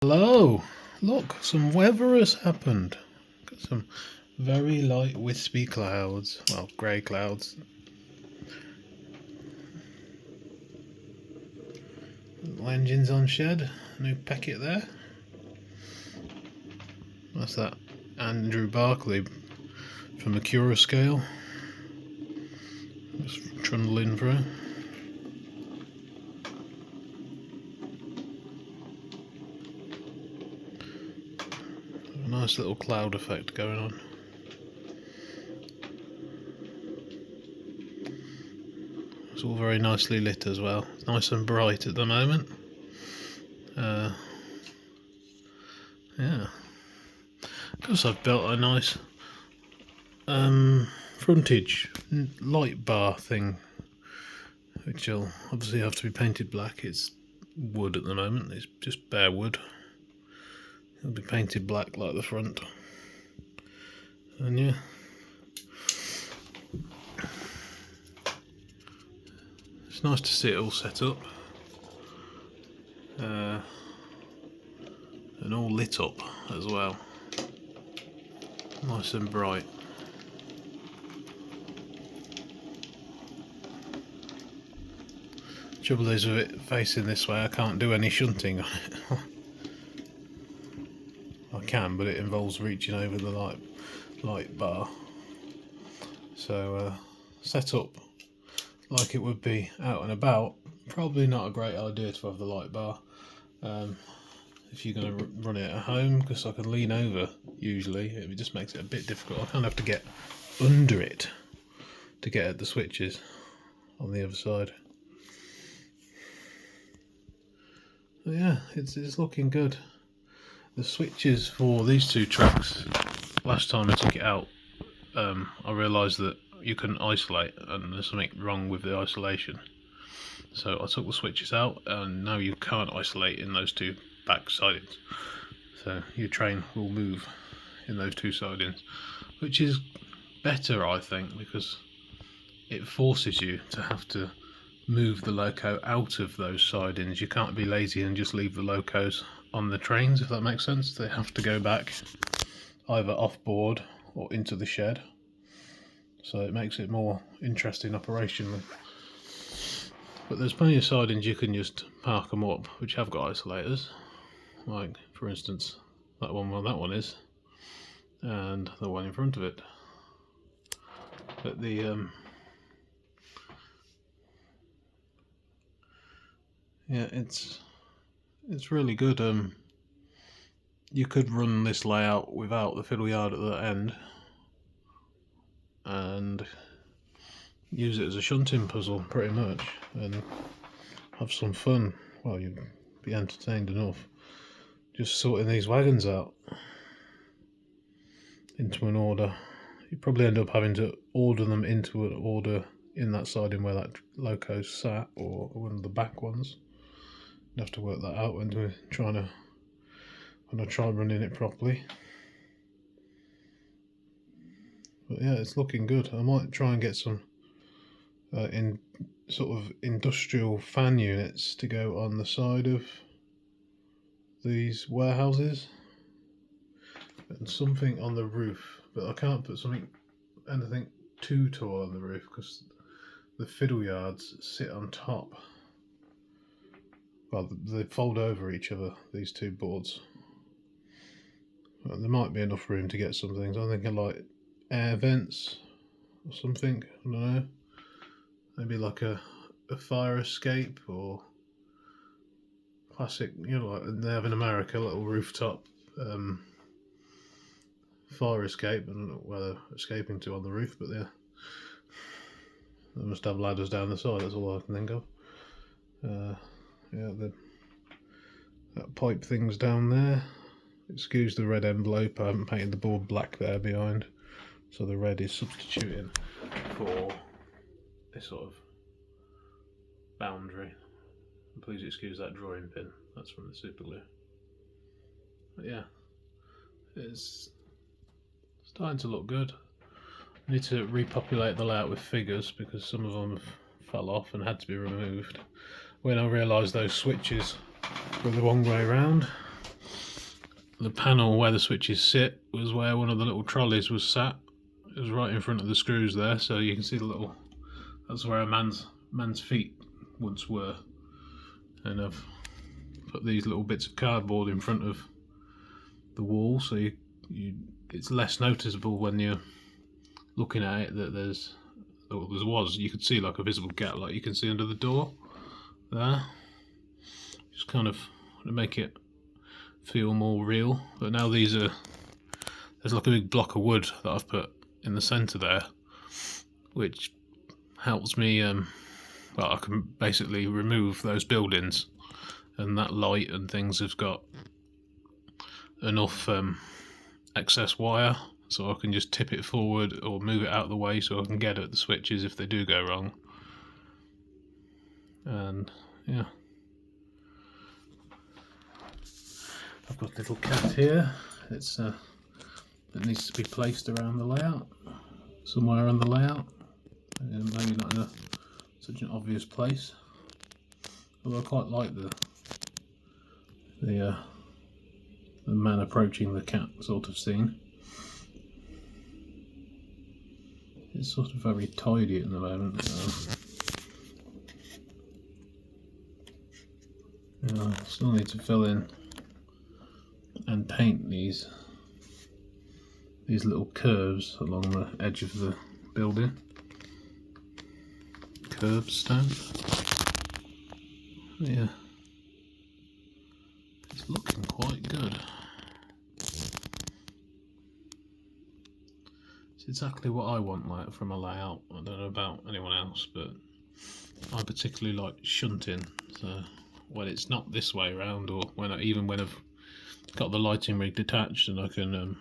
Hello! Look, some weather has happened. Got some very light wispy clouds. Well, grey clouds. Little engines on shed. New packet there. That's that Andrew Barclay from the Cura scale. Just trundling through. A nice little cloud effect going on. It's all very nicely lit as well. It's nice and bright at the moment. Yeah. Because I've built a nice frontage light bar thing, which will obviously have to be painted black. It's wood at the moment, it's just bare wood. It'll be painted black like the front. And yeah, it's nice to see it all set up and all lit up as well, nice and bright. Trouble is with it facing this way, I can't do any shunting on it. I can, but it involves reaching over the light bar. So set up like it would be out and about, probably not a great idea to have the light bar if you're going to run it at home, because I can lean over usually. It just makes it a bit difficult. I kind of have to get under it to get at the switches on the other side. But yeah, it's looking good. The switches for these two tracks, last time I took it out, I realised that you couldn't isolate, and there's something wrong with the isolation. So I took the switches out, and now you can't isolate in those two back sidings. So your train will move in those two sidings, which is better, I think, because it forces you to have to move the loco out of those sidings. You can't be lazy and just leave the locos on the trains, if that makes sense. They have to go back either off board or into the shed. So it makes it more interesting operationally. But there's plenty of sidings you can just park them up, which have got isolators. Like, for instance, that one where that one is, and the one in front of it. But the yeah, it's really good. You could run this layout without the fiddle yard at the end and use it as a shunting puzzle pretty much and have some fun. Well, you'd be entertained enough just sorting these wagons out into an order. You probably end up having to order them into an order in that siding where that loco's sat, or one of the back ones. You'd have to work that out when I try running it properly. But yeah, it's looking good. I might try and get some in sort of industrial fan units to go on the side of these warehouses, and something on the roof, but I can't put anything too tall on the roof because the fiddle yards sit on top. Well, they fold over each other, these two boards. Well, there might be enough room to get some things. I'm thinking like air vents or something, I don't know. Maybe like a fire escape, or classic, like they have in America, a little rooftop fire escape. I don't know where they're escaping to on the roof, but yeah, they must have ladders down the side, that's all I can think of. Yeah, that pipe thing's down there. Excuse the red envelope, I haven't painted the board black there behind, so the red is substituting for this sort of boundary. Please excuse that drawing pin, that's from the super glue. But yeah, it's starting to look good. I need to repopulate the layout with figures because some of them fell off and had to be removed when I realised those switches were the wrong way around. the panel where the switches sit was where one of the little trolleys was sat. It was right in front of the screws there, so you can see the little. That's where a man's feet once were, and I've put these little bits of cardboard in front of the wall, so it's less noticeable when you're looking at it that you could see like a visible gap, like you can see under the door there. Just kind of to make it feel more real. But now there's like a big block of wood that I've put in the centre there, which helps me. Well, I can basically remove those buildings, and that light and things have got enough excess wire, so I can just tip it forward or move it out of the way so I can get at the switches if they do go wrong. And yeah, I've got a little cat here. It needs to be placed around the layout, somewhere on the layout, and maybe not in such an obvious place. Although I quite like the man approaching the cat sort of scene. It's sort of very tidy at the moment. I still need to fill in and paint these little curves along the edge of the building. Curbstone. Yeah, it's looking quite good. It's exactly what I want like from a layout. I don't know about anyone else, but I particularly like shunting. So when it's not this way around, or when I've got the lighting rig detached and I can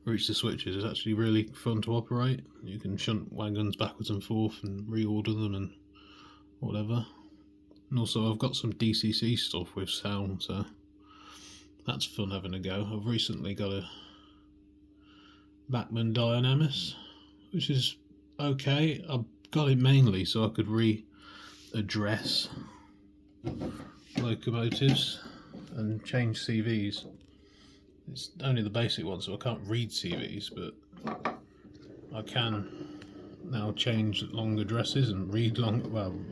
reach the switches, it's actually really fun to operate. You can shunt wagons backwards and forth and reorder them and whatever. And also I've got some DCC stuff with sound, so that's fun having a go. I've recently got a Bachmann Dynamis, which is okay. I've got it mainly so I could readdress locomotives and change CVs. It's only the basic one, so I can't read CVs, but I can now change long addresses and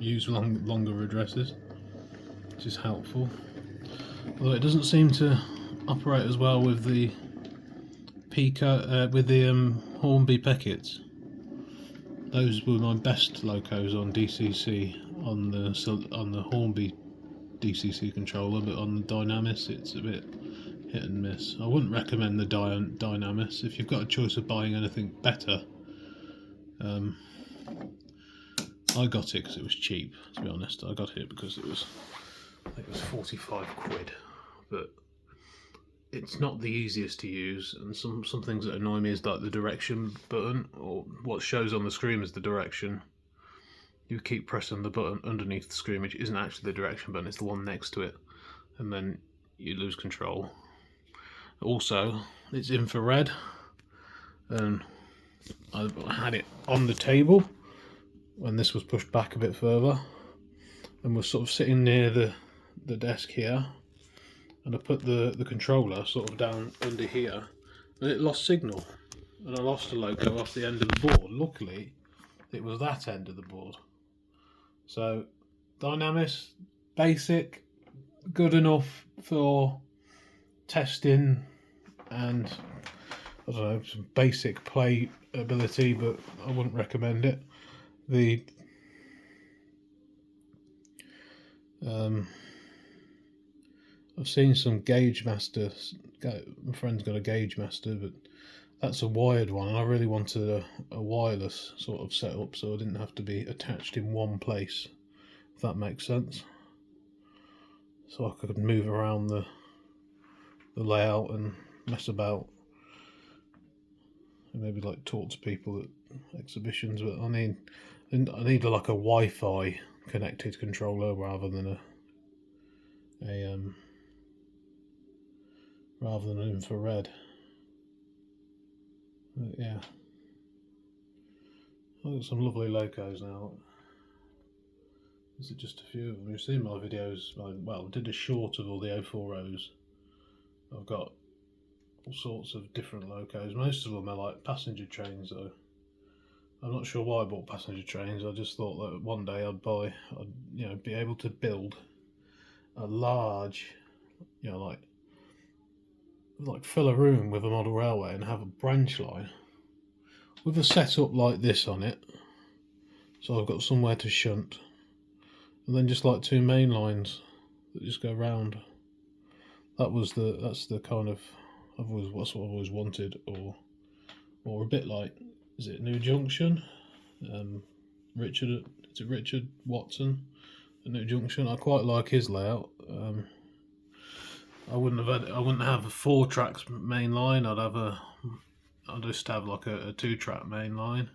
use longer addresses, which is helpful. Although it doesn't seem to operate as well with the Hornby Peckets. Those were my best locos on DCC on the Hornby DCC controller, but on the Dynamis it's a bit hit and miss. I wouldn't recommend the Dynamis. If you've got a choice of buying anything better, I got it because it was cheap, to be honest. I got it because I think it was 45 quid, but it's not the easiest to use, and some things that annoy me is like the direction button, or what shows on the screen is the direction. You keep pressing the button underneath the screen, which isn't actually the direction button, it's the one next to it, and then you lose control. Also, it's infrared, and I had it on the table when this was pushed back a bit further, and was sort of sitting near the desk here, and I put the controller sort of down under here, and it lost signal, and I lost a loco off the end of the board. Luckily, it was that end of the board. So, Dynamis, basic, good enough for testing and I don't know, some basic play ability, but I wouldn't recommend it. I've seen some Gauge Master. My friend's got a Gauge Master, but that's a wired one, and I really wanted a wireless sort of setup, so I didn't have to be attached in one place. If that makes sense. So I could move around the layout and mess about, and maybe like talk to people at exhibitions. But I need like a Wi-Fi connected controller rather than an infrared. But yeah, I've got some lovely locos now. These are just a few of them. You've seen my videos. I did a short of all the 04s I've got all sorts of different locos. Most of them are like passenger trains though. I'm not sure why I bought passenger trains. I just thought that one day I'd be able to build a large, like fill a room with a model railway and have a branch line with a setup like this on it. So I've got somewhere to shunt, and then just like two main lines that just go round. That's the kind of that's what I've always wanted, or a bit like, is it New Junction? Richard Watson at New Junction. I quite like his layout. I wouldn't have a 4 tracks main line. I'd just have like a 2 track main line,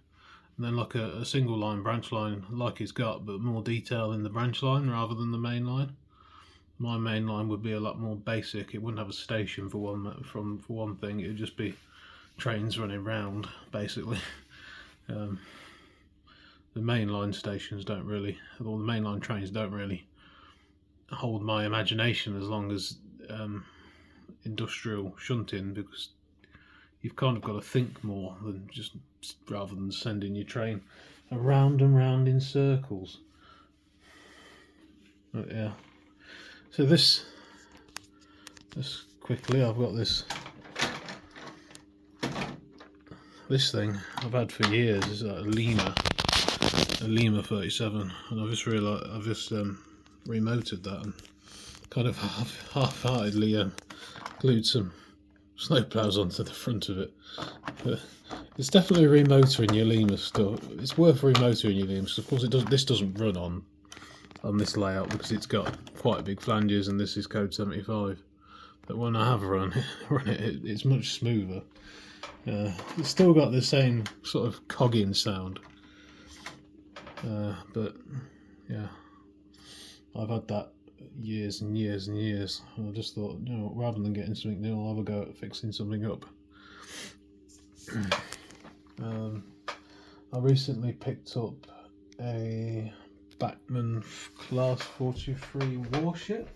and then like a single line branch line like he's got, but more detail in the branch line rather than the main line. My main line would be a lot more basic. It wouldn't have a station for one thing. It would just be trains running round basically. The mainline stations don't really, or the mainline trains don't really hold my imagination as long as industrial shunting, because you've kind of got to think more than just rather than sending your train around and round in circles. But yeah, so this quickly, I've got this thing I've had for years. Is a Lima 37, and I've just remoted that and kind of half-heartedly glued some snowplows onto the front of it. But it's definitely remotoring your Lima stuff. It's worth remotoring your Lima stuff. Of course, this doesn't run on this layout because it's got quite big flanges, and this is code 75. But when I have run it, it's much smoother. It's still got the same sort of cogging sound. But yeah, I've had that years and years and years. I just thought, rather than getting something new, I'll have a go at fixing something up. I recently picked up a Bachmann Class 43 warship,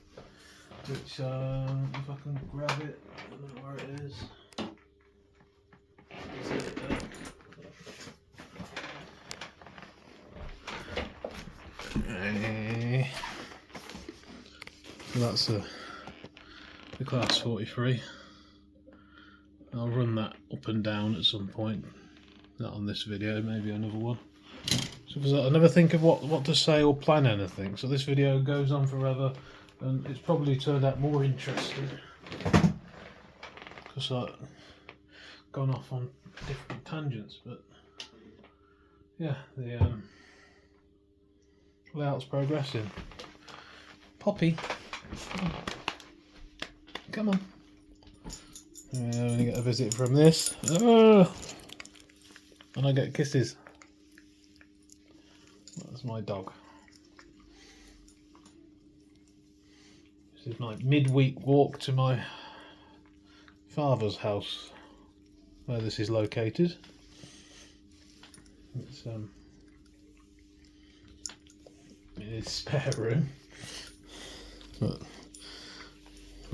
which if I can grab it, I don't know where it is. So that's the Class 43. I'll run that up and down at some point. Not on this video, maybe another one. So I never think of what to say or plan anything. So this video goes on forever, and it's probably turned out more interesting because I've gone off on different tangents. But yeah, the layout's progressing. Poppy, come on. I'm gonna get a visit from this. Oh, and I get kisses. That's my dog. This is my midweek walk to my father's house, where this is located. It's in his spare room, but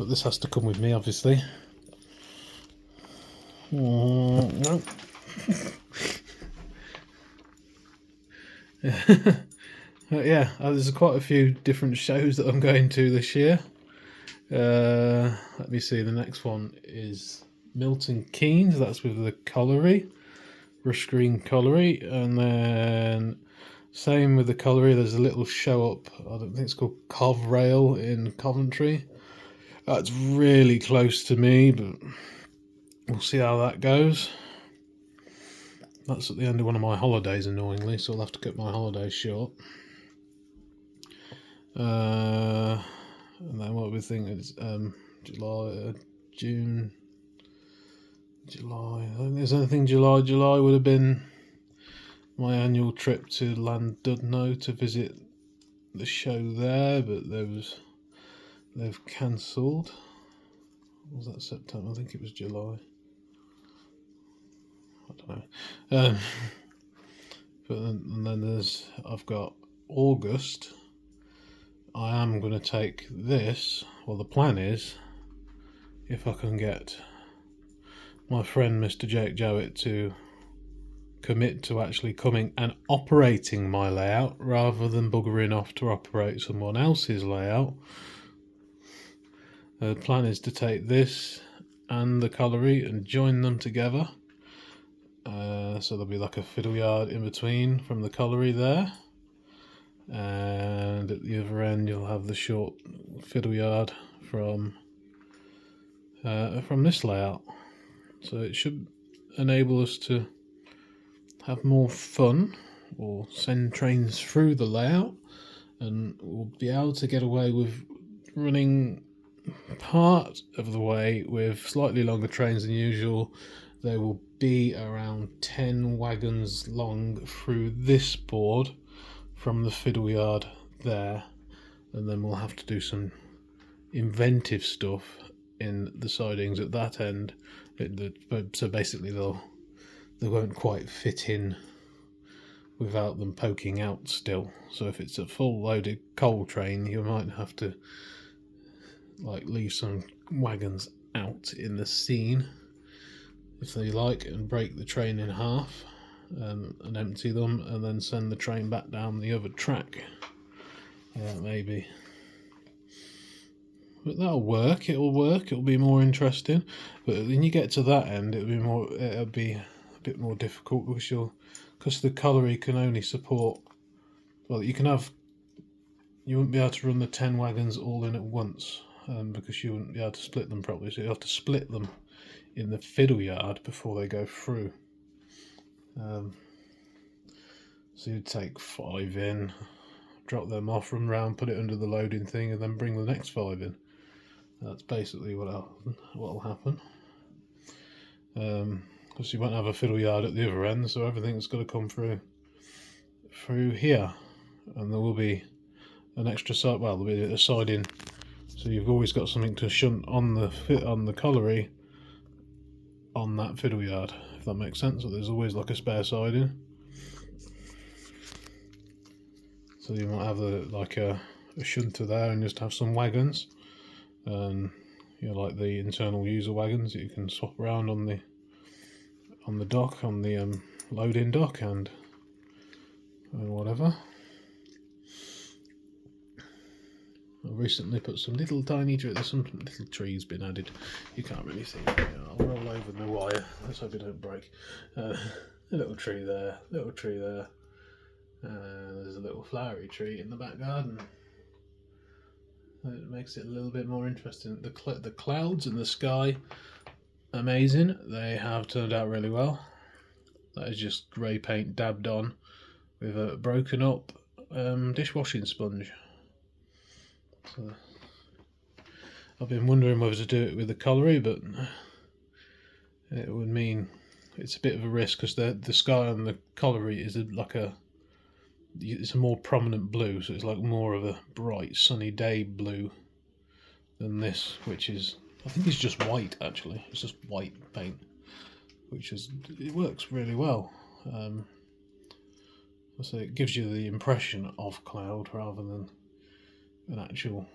this has to come with me, obviously. No. Yeah, there's quite a few different shows that I'm going to this year. Let me see, the next one is Milton Keynes, that's with the Colliery, Rush Green Colliery, and then same with the Colliery, there's a little show up, I don't think it's called Covrail in Coventry. That's really close to me, but we'll see how that goes. That's at the end of one of my holidays, annoyingly, so I'll have to cut my holidays short. And then what we think is July. I don't think there's anything July. July would have been my annual trip to Llandudno to visit the show there, but they've cancelled. Was that September? I think it was July. I don't know. But then I've got August. I am going to take this, well, the plan is if I can get my friend Mr. Jake Jowett to commit to actually coming and operating my layout rather than buggering off to operate someone else's layout. The plan is to take this and the colliery and join them together. So there'll be like a fiddle yard in between from the colliery there, and at the other end you'll have the short fiddle yard from this layout. So it should enable us to have more fun or send trains through the layout, and we'll be able to get away with running part of the way with slightly longer trains than usual. There will be around 10 wagons long through this board from the fiddle yard there, and then we'll have to do some inventive stuff in the sidings at that end. So basically they won't quite fit in without them poking out still. So if it's a full loaded coal train, you might have to like leave some wagons out in the scene if they like, and break the train in half and empty them, and then send the train back down the other track. Maybe. But that'll work. It'll work. It'll be more interesting. But when you get to that end, it'll be a bit more difficult because the colliery can only support. Well, you wouldn't be able to run the 10 wagons all in at once because you wouldn't be able to split them properly. So you have to split them in the fiddle yard before they go through. So you'd take 5 in, drop them off, run round, put it under the loading thing, and then bring the next 5 in. That's basically what'll happen. Because you won't have a fiddle yard at the other end, so everything's got to come through here, and there will be an extra side. Well, there'll be a siding, so you've always got something to shunt on the colliery on that fiddle yard, if that makes sense. So there's always like a spare siding. So you might have a shunter there and just have some wagons, and like the internal user wagons that you can swap around on the dock, on the loading dock and whatever. I recently put some little tiny trees. There's some little trees been added. You can't really see it. I'll roll over the wire. Let's hope it don't break. A little tree there. Little tree there. There's a little flowery tree in the back garden. It makes it a little bit more interesting. The clouds in the sky, amazing. They have turned out really well. That is just grey paint dabbed on with a broken up dishwashing sponge. So I've been wondering whether to do it with the colliery, but it would mean it's a bit of a risk because the sky on the colliery is it's a more prominent blue, so it's like more of a bright sunny day blue than this, which is, I think it's just white actually. It's just white paint, it works really well. So it gives you the impression of cloud rather than an actual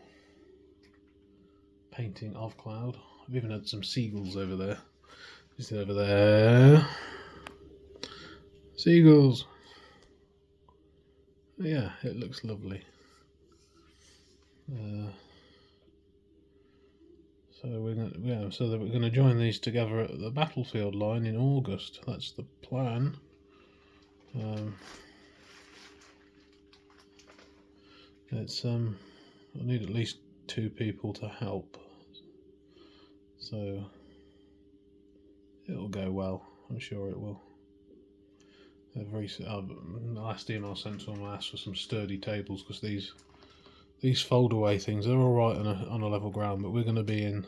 painting of cloud. I've even had some seagulls over there. Just over there. Seagulls. Yeah, it looks lovely. So we're going to join these together at the battlefield line in August. That's the plan. I need at least 2 people to help, so it'll go well. I'm sure it will. The last email I sent to them, I asked for some sturdy tables because these fold away things, they're all right on a level ground, but we're going to be in,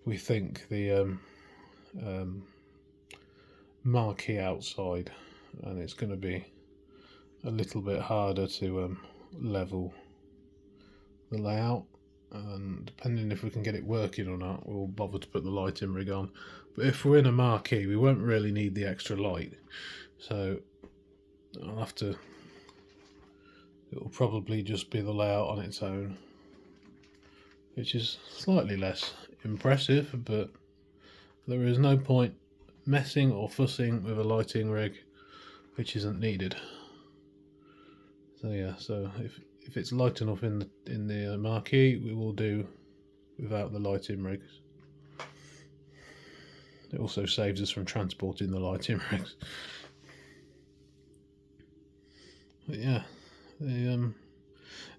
we think, the marquee outside, and it's going to be a little bit harder to level the layout, and depending if we can get it working or not, we'll bother to put the lighting rig on. But if we're in a marquee, we won't really need the extra light, so it'll probably just be the layout on its own, which is slightly less impressive, but there is no point messing or fussing with a lighting rig which isn't needed. So yeah, so if it's light enough in the marquee, we will do without the lighting rigs. It also saves us from transporting the lighting rigs. But yeah,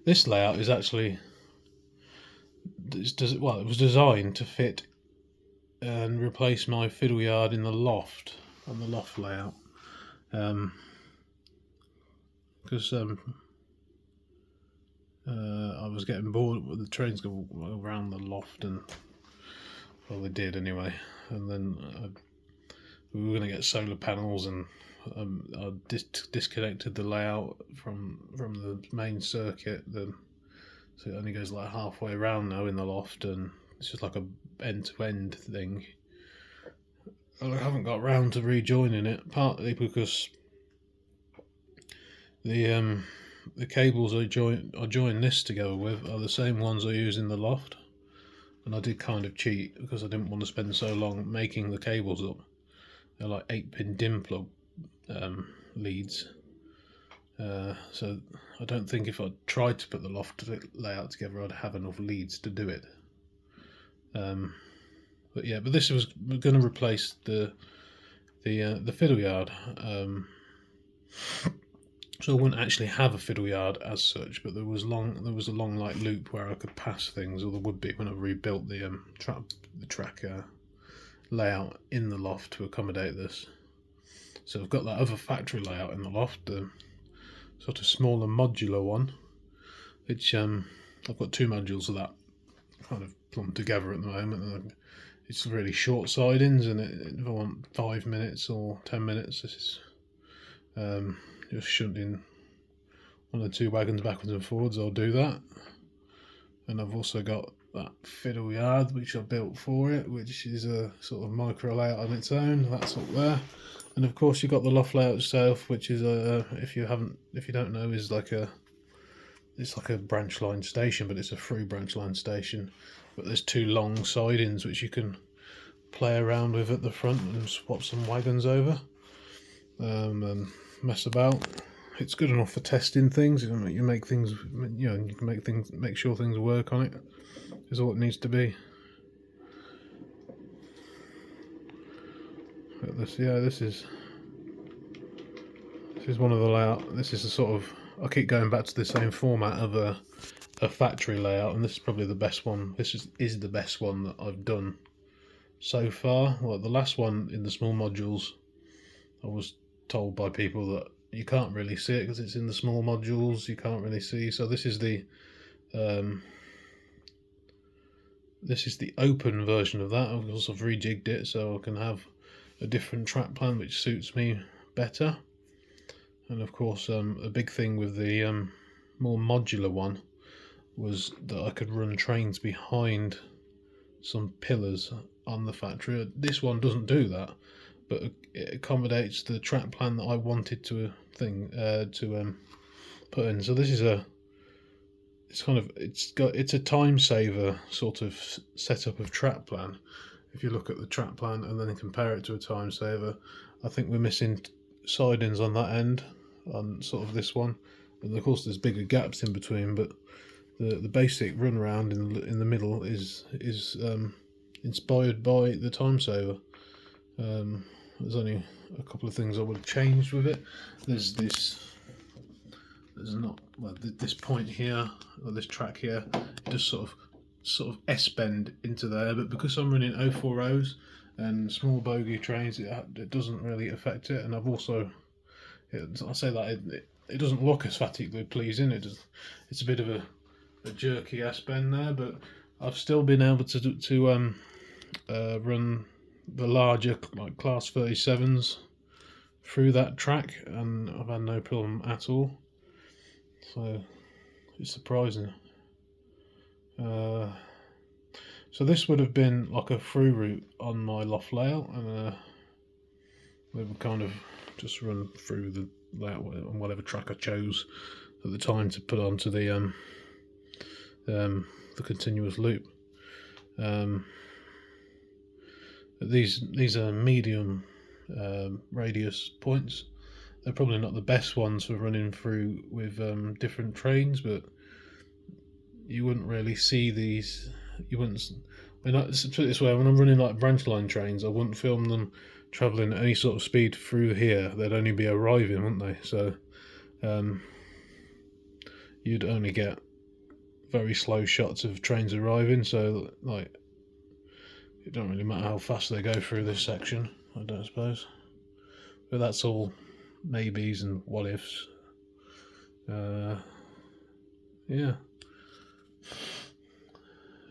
this layout is actually it was designed to fit and replace my fiddle yard in the loft, on the loft layout, because I was getting bored with the trains go around the loft, and well, they did anyway. And then we were going to get solar panels, and I disconnected the layout from the main circuit. So it only goes like halfway around now in the loft, and it's just like a end-to-end thing. I haven't got round to rejoining it, partly because the cables I joined this together with are the same ones I use in the loft, and I did kind of cheat because I didn't want to spend so long making the cables up. They're like 8-pin DIN plug leads, so I don't think if I tried to put the loft layout together I'd have enough leads to do it. But yeah, but this was going to replace the fiddle yard, so I wouldn't actually have a fiddle yard as such, but there was a long like loop where I could pass things, or there would be when I rebuilt the track layout in the loft to accommodate this. So I've got that other factory layout in the loft, the sort of smaller modular one, which I've got 2 modules of that kind of plumbed together at the moment, and it's really short sidings, and if I want 5 minutes or 10 minutes, this is just shunting 1 or 2 wagons backwards and forwards, I'll do that. And I've also got that fiddle yard which I built for it, which is a sort of micro layout on its own. That's up there. And of course you've got the loft layout itself, which is if you don't know, is it's like a branch line station, but it's a free branch line station. But there's 2 long sidings which you can play around with at the front and swap some wagons over, and mess about. It's good enough for testing things. You make things, you can make sure things work on it. Is all it needs to be. But this is one of the layout. This is a sort of, I keep going back to the same format of a factory layout, and this is probably the best one. This is the best one that I've done so far. Well, the last one in the small modules, I was told by people that you can't really see it because it's in the small modules. You can't really see. So this is the open version of that. Of course, I've rejigged it so I can have a different track plan which suits me better. And of course, a big thing with the more modular one was that I could run trains behind some pillars on the factory. This one doesn't do that, but it accommodates the track plan that I wanted to put in. So this is it's a time saver sort of setup of track plan. If you look at the track plan and then compare it to a time saver, I think we're missing sidings on that end, on sort of this one, and of course there's bigger gaps in between, but the basic run around in the middle is inspired by the time saver. There's only a couple of things I would have changed with it. There's this point here, or this track here, just sort of S-bend into there, but because I'm running 040s and small bogie trains, it doesn't really affect it. And I've also, I say that it doesn't look aesthetically pleasing. It's a bit of a jerky S-bend there, but I've still been able to run the larger, like class 37s through that track, and I've had no problem at all. So it's surprising. So this would have been like a through route on my loft layout, and we would kind of just run through the layout on whatever track I chose at the time to put onto the continuous loop. These are medium radius points. They're probably not the best ones for running through with different trains, but you wouldn't really see these. You wouldn't. When I, put it this way, when I'm running like branch line trains, I wouldn't film them travelling at any sort of speed through here. They'd only be arriving, wouldn't they? So you'd only get very slow shots of trains arriving. So like, it don't really matter how fast they go through this section, I don't suppose. But that's all maybes and what ifs. Yeah.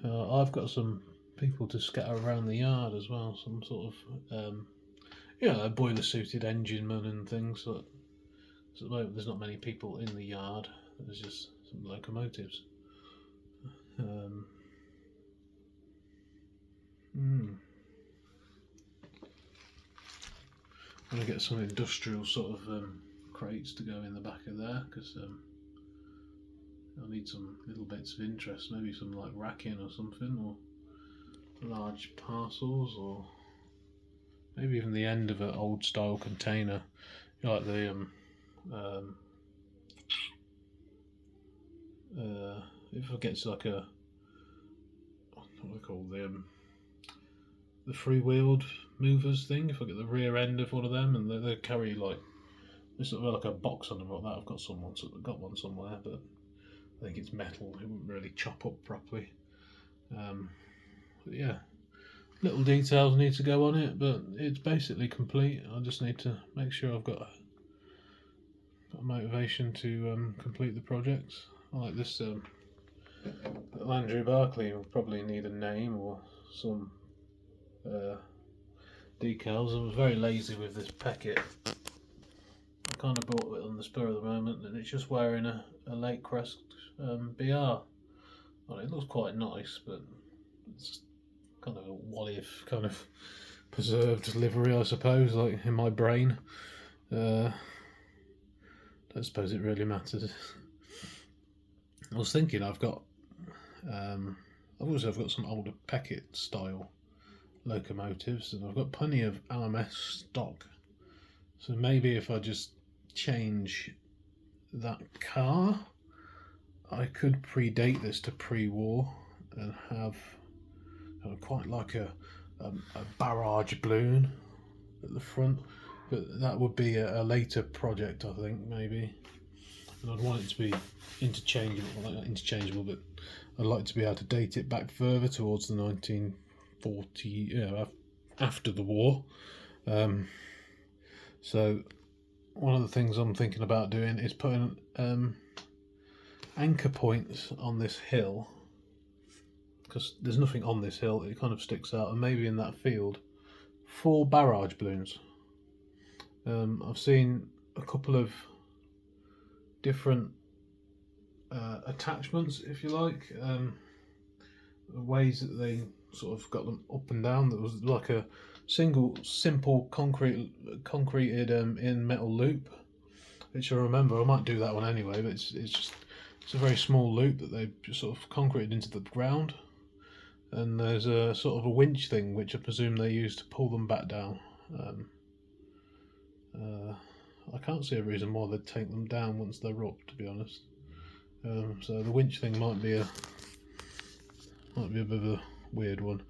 I've got some people to scatter around the yard as well. Some sort of, boiler suited enginemen and things. So at the moment, there's not many people in the yard. There's just some locomotives. I'm going to get some industrial sort of crates to go in the back of there, because I'll need some little bits of interest, maybe some like racking or something, or large parcels, or maybe even the end of an old style container, like the if it gets like a, what do they call the free-wheeled movers thing, if I get the rear end of one of them, and they carry like, there's sort of like a box on them like that. I've got one somewhere, but I think it's metal. It wouldn't really chop up properly. But yeah, little details need to go on it, but it's basically complete. I just need to make sure I've got a motivation to complete the projects. I like this Landry Barclay will probably need a name or some decals. I was very lazy with this packet. I kind of bought it on the spur of the moment, and it's just wearing a Lake Crest BR. Well, it looks quite nice, but it's kind of a what if kind of preserved livery, I suppose, like in my brain. Don't suppose it really matters. I was thinking I've got some older Peckett style locomotives, and I've got plenty of LMS stock. So maybe if I just change that car, I could predate this to pre-war and have quite like a barrage balloon at the front, but that would be a later project, I think, maybe. And I'd want it to be interchangeable, well, not interchangeable, but I'd like to be able to date it back further towards the 1940, after the war. So one of the things I'm thinking about doing is putting anchor points on this hill, because there's nothing on this hill, it kind of sticks out, and maybe in that field 4 barrage balloons. I've seen a couple of different attachments, if you like, ways that they sort of got them up and down. That was like a simple concreted in metal loop, which I remember. I might do that one anyway, but it's a very small loop that they just sort of concreted into the ground, and there's a sort of a winch thing which I presume they use to pull them back down. I can't see a reason why they'd take them down once they're up, to be honest. So the winch thing might be a bit of a weird one.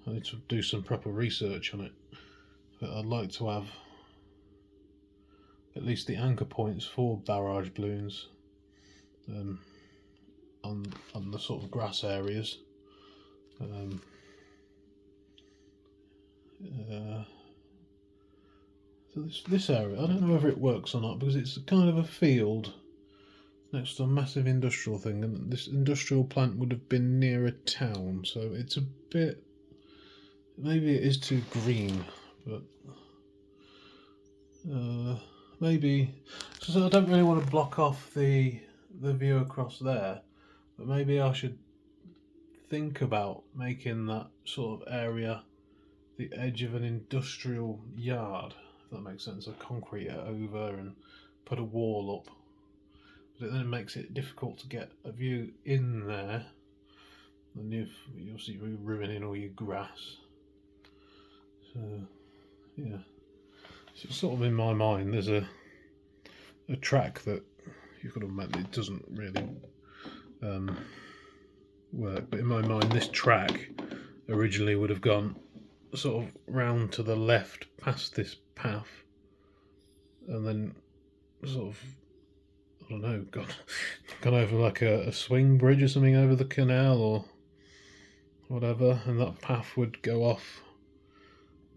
I need to do some proper research on it. But I'd like to have at least the anchor points for barrage balloons on the sort of grass areas. So this area, I don't know whether it works or not, because it's kind of a field next to a massive industrial thing, and this industrial plant would have been near a town, so it's a bit, maybe it is too green, but maybe, so I don't really want to block off the view across there, but maybe I should think about making that sort of area the edge of an industrial yard, if that makes sense. I concrete it over and put a wall up, but it then makes it difficult to get a view in there, and you'll see ruining all your grass. So yeah, so sort of in my mind, there's a track that you've got to admit it doesn't really work, but in my mind, this track originally would have gone sort of round to the left past this path, and then sort of, I don't know, gone over like a swing bridge or something over the canal or whatever, and that path would go off.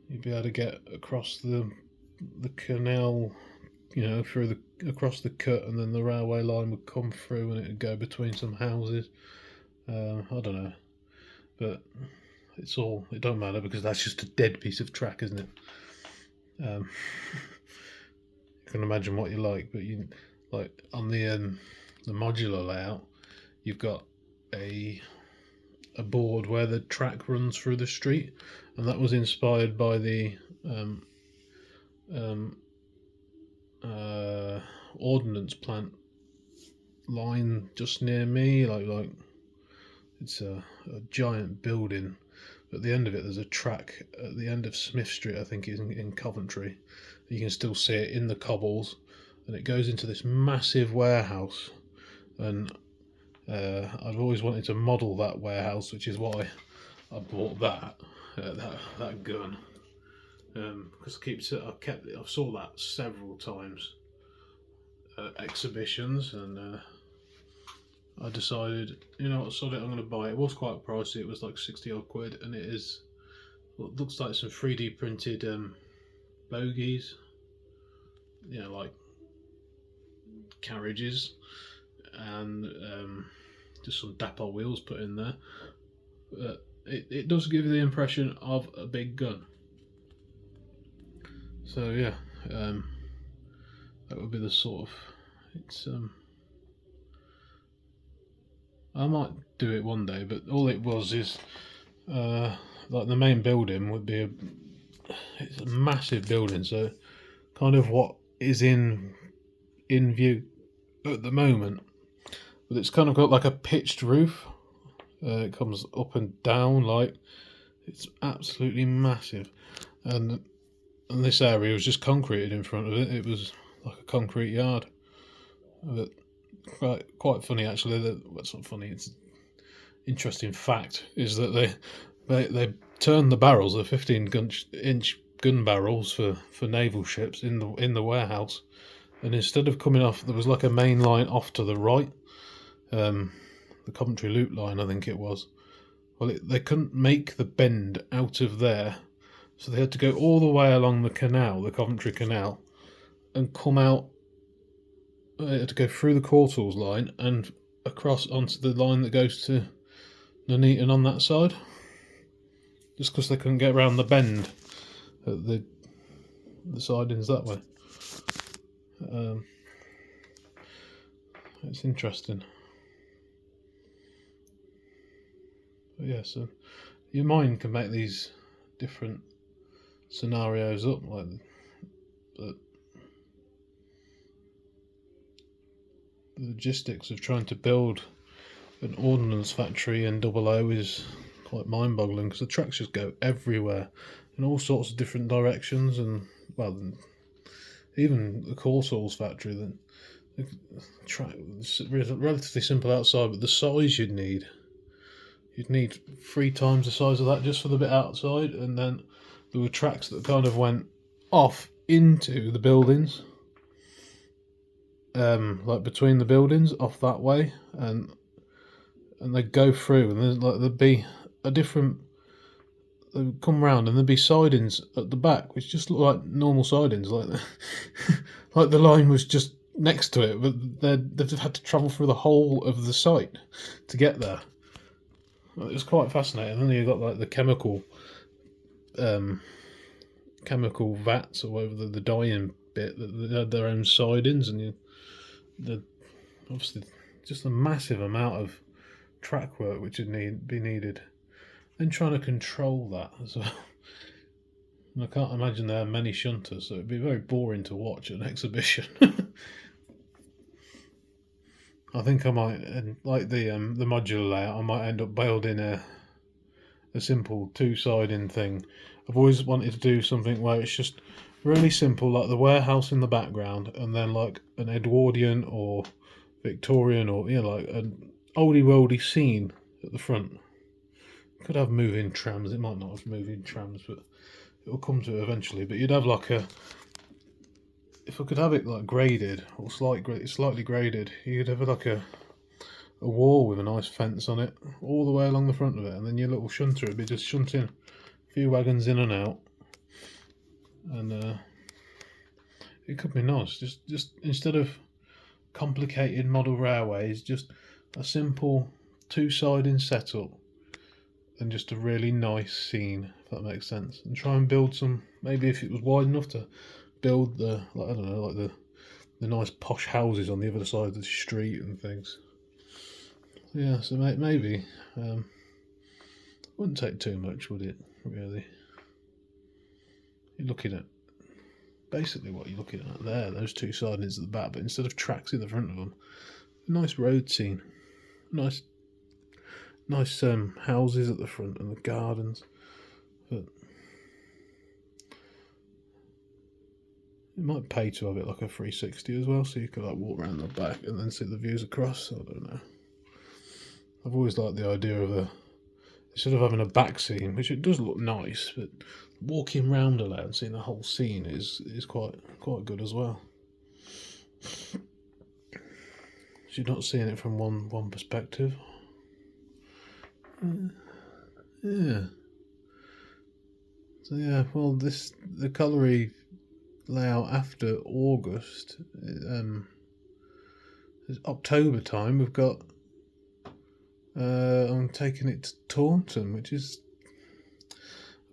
You'd be able to get across the canal, through across the cut, and then the railway line would come through, and it would go between some houses. I don't know, but it don't matter because that's just a dead piece of track, isn't it? You can imagine what you like, but you like on the modular layout, you've got a board where the track runs through the street, and that was inspired by the ordnance plant line just near me. Like it's a giant building. At the end of it, there's a track at the end of Smith Street, I think, in Coventry. You can still see it in the cobbles, and it goes into this massive warehouse. And I've always wanted to model that warehouse, which is why I bought that gun. Because I saw that several times at exhibitions, and I decided, sod it, I'm going to buy it. It was quite pricey. It was like 60 odd quid, and it looks like some 3D printed bogies, like carriages, and just some dapper wheels put in there. It does give you the impression of a big gun. So yeah, that would be the sort of, it's I might do it one day, but all it was is like the main building would be it's a massive building, so kind of what is in view at the moment, but it's kind of got like a pitched roof. It comes up and down, like it's absolutely massive, and this area was just concreted in front of it. It was like a concrete yard. But quite funny actually. What's not funny? It's interesting fact is that they turned the barrels, the 15-inch gun barrels for naval ships in the warehouse, and instead of coming off, there was like a main line off to the right, the Coventry Loop line, I think it was. Well, they couldn't make the bend out of there, so they had to go all the way along the canal, the Coventry Canal, and come out. They had to go through the Courtauls line and across onto the line that goes to Nuneaton on that side, just because they couldn't get around the bend at the sidings that way. It's interesting. But yeah, so your mind can make these different scenarios up, like the logistics of trying to build an ordnance factory in Double O is quite mind-boggling, because the tracks just go everywhere in all sorts of different directions, and well, even the Corsals factory, the track is relatively simple outside, but the size you'd need 3 times the size of that just for the bit outside, and then there were tracks that kind of went off into the buildings, like between the buildings, off that way, and they go through, and there'd be a different. They would come round, and there'd be sidings at the back, which just look like normal sidings, like like the line was just next to it, but they've had to travel through the whole of the site to get there. It was quite fascinating. And then you got like the chemical vats or whatever, the dyeing bit, that they had their own sidings, and obviously just a massive amount of track work which would be needed, and trying to control that as well. And I can't imagine there are many shunters, so it'd be very boring to watch an exhibition. I think I might, like the modular layout, I might end up building a simple two-siding thing. I've always wanted to do something where it's just really simple, like the warehouse in the background, and then like an Edwardian or Victorian or like an oldie worldy scene at the front. Could have moving trams. It might not have moving trams, but it'll come to it eventually. But you'd have like if I could have it like graded or slightly graded, you'd have like a wall with a nice fence on it all the way along the front of it, and then your little shunter would be just shunting a few wagons in and out, and it could be nice. Just instead of complicated model railways, just a simple two-siding setup and just a really nice scene, if that makes sense. And try and build some, maybe if it was wide enough to build the, like, I don't know, like the nice posh houses on the other side of the street and things. Yeah, so maybe wouldn't take too much, would it? Really, you're looking at basically what you're looking at there. Those two sidings at the back, but instead of tracks in the front of them, a nice road scene, nice houses at the front and the gardens. But it might pay to have it like a 360 as well, so you could like walk around the back and then see the views across. I don't know. I've always liked the idea of instead of having a back scene, which it does look nice, but walking round a lot and seeing the whole scene is quite good as well. So you're not seeing it from one perspective. Yeah. So yeah, well, the colliery layout after August, it's October time. We've got. I'm taking it to Taunton, which is a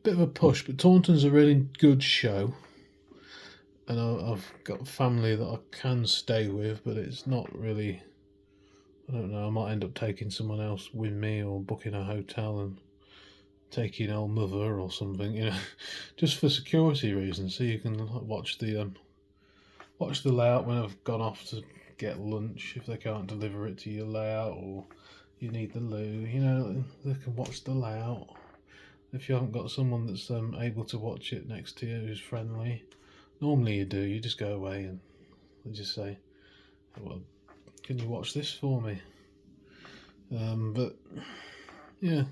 bit of a push, but Taunton's a really good show, and I've got family that I can stay with, but it's not really. I don't know. I might end up taking someone else with me, or booking a hotel and taking old mother or something, just for security reasons, so you can watch the layout when I've gone off to get lunch if they can't deliver it to your layout, or you need the loo, they can watch the layout. If you haven't got someone that's able to watch it next to you who's friendly, normally you do. You just go away and they just say, "Well, can you watch this for me?" But yeah,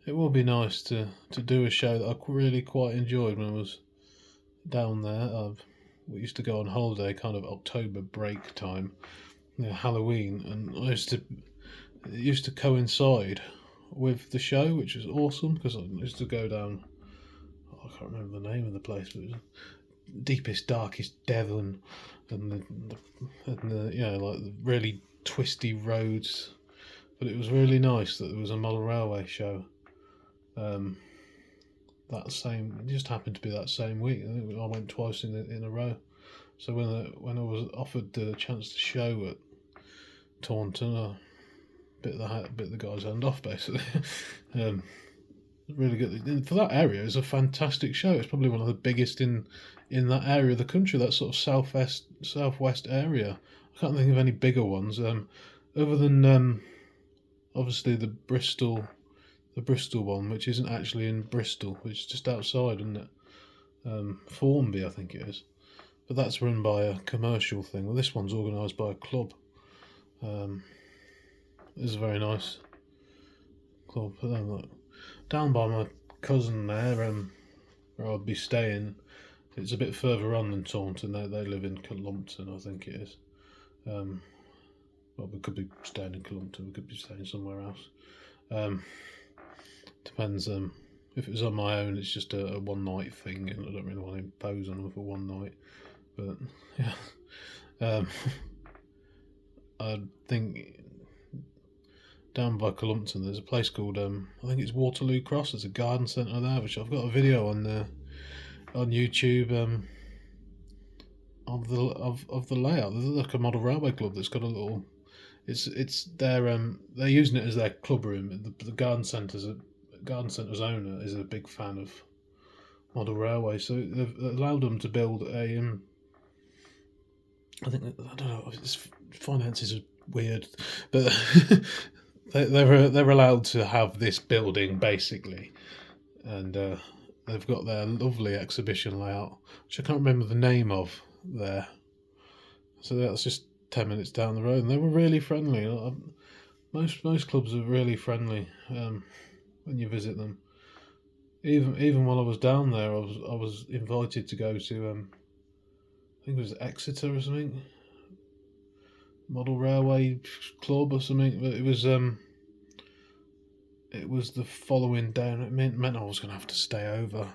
it will be nice to do a show that I really quite enjoyed when I was down there. We used to go on holiday, kind of October break time, Halloween, and it used to coincide with the show, which was awesome because I used to go down. I can't remember the name of the place, but it was deepest, darkest Devon, and the like the really twisty roads. But it was really nice that there was a model railway show. It just happened to be that same week. I went twice in a row. So when I was offered the chance to show at Taunton, I bit the guy's hand off basically. Really good for that area. It's a fantastic show. It's probably one of the biggest in that area of the country. That sort of southwest area. I can't think of any bigger ones. Other than obviously the Bristol one, which isn't actually in Bristol, which is just outside, isn't it? Formby, I think it is. But that's run by a commercial thing. Well, this one's organised by a club. It's a very nice club. But then, look, down by my cousin there, where I'd be staying, it's a bit further on than Taunton. They live in Columpton, I think it is. Well, we could be staying in Columpton. We could be staying somewhere else. Depends. If it was on my own, it's just a one night thing, and I don't really want to impose on them for one night. But yeah, I think down by Columpton, there's a place called I think it's Waterloo Cross. There's a garden centre there, which I've got a video on YouTube of the layout. There's like a model railway club that's got a little. It's they're using it as their club room. The garden centre's owner is a big fan of model railway, so they've allowed them to build a. I don't know. Finances are weird, but they're allowed to have this building basically, and they've got their lovely exhibition layout, which I can't remember the name of there. So that's just 10 minutes down the road, and they were really friendly. Most clubs are really friendly when you visit them. Even while I was down there, I was invited to go to I think it was Exeter or something, Model Railway Club or something. But it was the following day, and it meant I was going to have to stay over.